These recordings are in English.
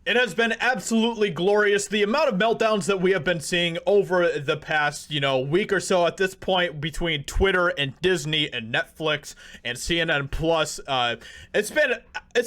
It has been absolutely glorious. The amount of meltdowns that we have been seeing over the past, week or so at this point between Twitter and Disney and Netflix and CNN Plus, it's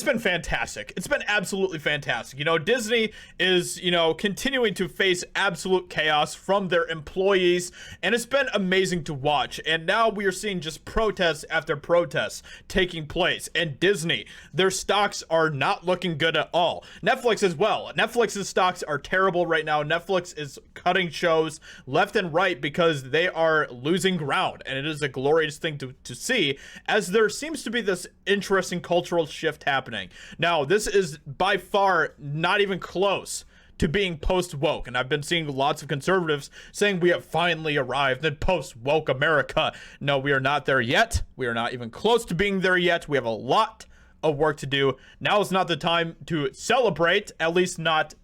been fantastic. It's been absolutely fantastic. Disney is, continuing to face absolute chaos from their employees, and it's been amazing to watch. And now we are seeing just protests after protests taking place. And Disney, their stocks are not looking good at all. Netflix as well. Netflix's stocks are terrible right now. Netflix is cutting shows left and right because they are losing ground, and it is a glorious thing to see, as there seems to be this interesting cultural shift happening. Now, this is by far not even close to being post-woke, and I've been seeing lots of conservatives saying we have finally arrived in post-woke America. No, we are not there yet. We are not even close to being there yet. We have a lot of work to do. Now is not the time to celebrate, at least not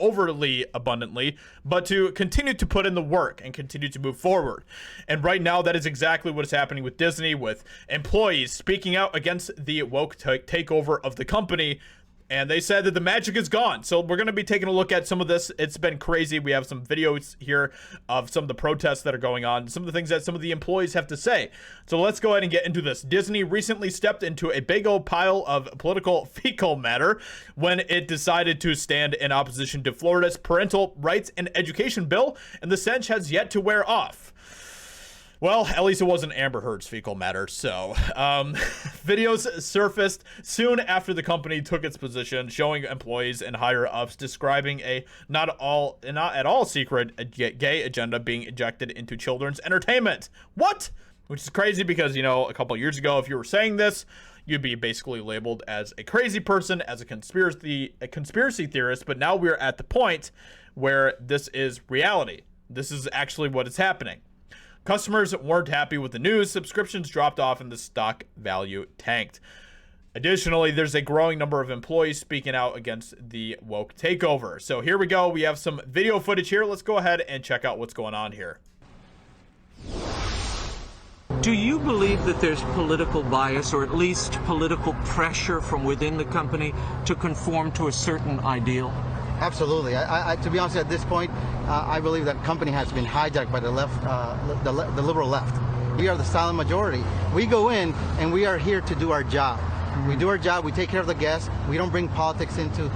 overly abundantly, but to continue to put in the work and continue to move forward. And right now, that is exactly what is happening with Disney, with employees speaking out against the woke takeover of the company. And they said that the magic is gone. So we're going to be taking a look at some of this. It's been crazy. We have some videos here of some of the protests that are going on, some of the things that some of the employees have to say. So let's go ahead and get into this. Disney recently stepped into a big old pile of political fecal matter when it decided to stand in opposition to Florida's parental rights and education bill, and the stench has yet to wear off. Well, at least it wasn't Amber Heard's fecal matter. So, videos surfaced soon after the company took its position, showing employees and higher ups describing a not at all secret gay agenda being injected into children's entertainment. What? Which is crazy because, a couple years ago, if you were saying this, you'd be basically labeled as a crazy person, as a conspiracy theorist. But now we're at the point where this is reality. This is actually what is happening. Customers weren't happy with the news, subscriptions dropped off, and the stock value tanked. Additionally, there's a growing number of employees speaking out against the woke takeover. So here we go. We have some video footage here. Let's go ahead and check out what's going on here. Do you believe that there's political bias, or at least political pressure from within the company to conform to a certain ideal? Absolutely. To be honest, at this point, I believe that company has been hijacked by the left, the liberal left. We are the silent majority. We go in and we are here to do our job. We do our job. We take care of the guests. We don't bring politics into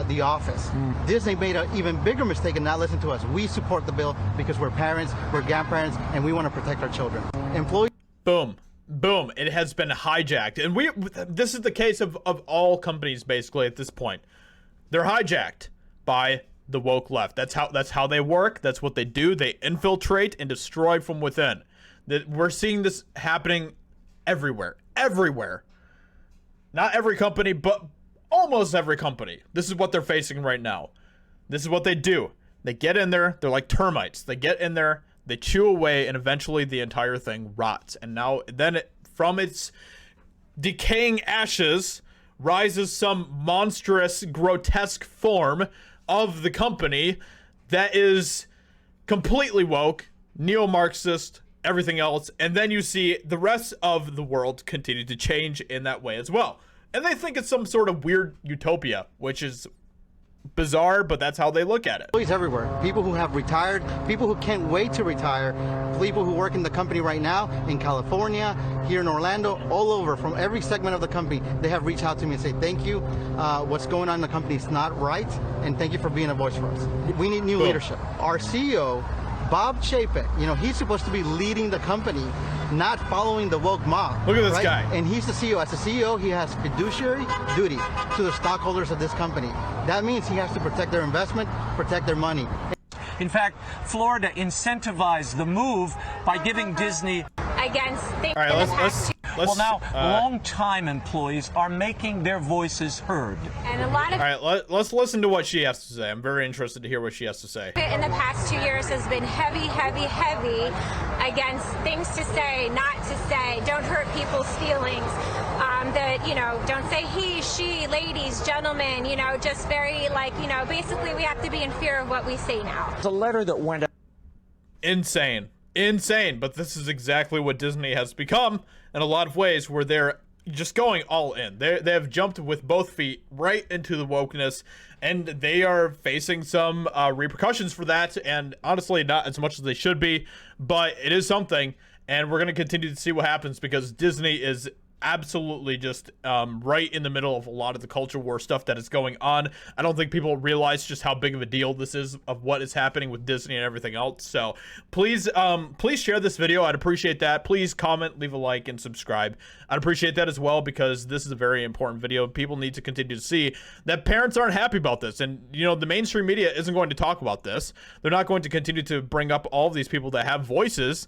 the office. Disney made an even bigger mistake in not listening to us. We support the bill because we're parents, we're grandparents, and we want to protect our children. Employees. Boom. Boom. It has been hijacked. And this is the case of all companies basically at this point. They're hijacked by the woke left. That's how they work. That's what they do. They infiltrate and destroy from within. We're seeing this happening everywhere. Not every company, but almost every company. This is what they're facing right now. This is what they do. They get in there. They're like termites. They get in there. They chew away, and eventually the entire thing rots. And then from its decaying ashes rises some monstrous, grotesque form of the company that is completely woke, neo-Marxist, everything else, and then you see the rest of the world continue to change in that way as well. And they think it's some sort of weird utopia, which is bizarre, but that's how they look at it. Employees everywhere. People who have retired, people who can't wait to retire, people who work in the company right now in California, here in Orlando, all over, from every segment of the company, they have reached out to me and say, thank you. What's going on in the company is not right, and thank you for being a voice for us. We need new leadership. Our CEO, Bob Chapek, he's supposed to be leading the company, not following the woke mob. Look at this guy. And he's the CEO. As the CEO, he has fiduciary duty to the stockholders of this company. That means he has to protect their investment, protect their money. In fact, Florida incentivized the move by giving Disney against things. All right, let's well, now, long-time employees are making their voices heard. And a lot of. All right, let's listen to what she has to say. I'm very interested to hear what she has to say. In the past 2 years has been heavy against things to say, not to say, don't hurt people's feelings. Don't say he, she, ladies, gentlemen, just very basically we have to be in fear of what we say now. The letter that went out. Insane, but this is exactly what Disney has become in a lot of ways, where they're just going all in. They have jumped with both feet right into the wokeness, and they are facing some repercussions for that, and honestly not as much as they should be, but it is something, and we're going to continue to see what happens because Disney is absolutely just right in the middle of a lot of the culture war stuff that is going on. I don't think people realize just how big of a deal this is of what is happening with Disney and everything else. So please share this video. I'd appreciate that. Please comment, leave a like, and subscribe. I'd appreciate that as well because this is a very important video. People need to continue to see that parents aren't happy about this, and you know the mainstream media isn't going to talk about this. They're not going to continue to bring up all of these people that have voices,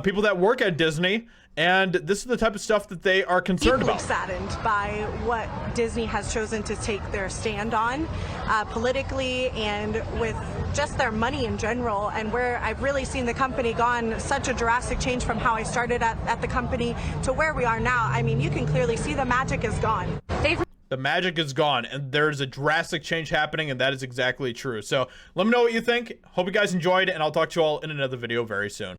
people that work at Disney. And this is the type of stuff that they are concerned deeply about. Saddened by what Disney has chosen to take their stand on politically and with just their money in general, and where I've really seen the company gone such a drastic change from how I started at the company to where we are now. I mean, you can clearly see the magic is gone. The magic is gone, and there's a drastic change happening, and that is exactly true. So let me know what you think. Hope you guys enjoyed, and I'll talk to you all in another video very soon.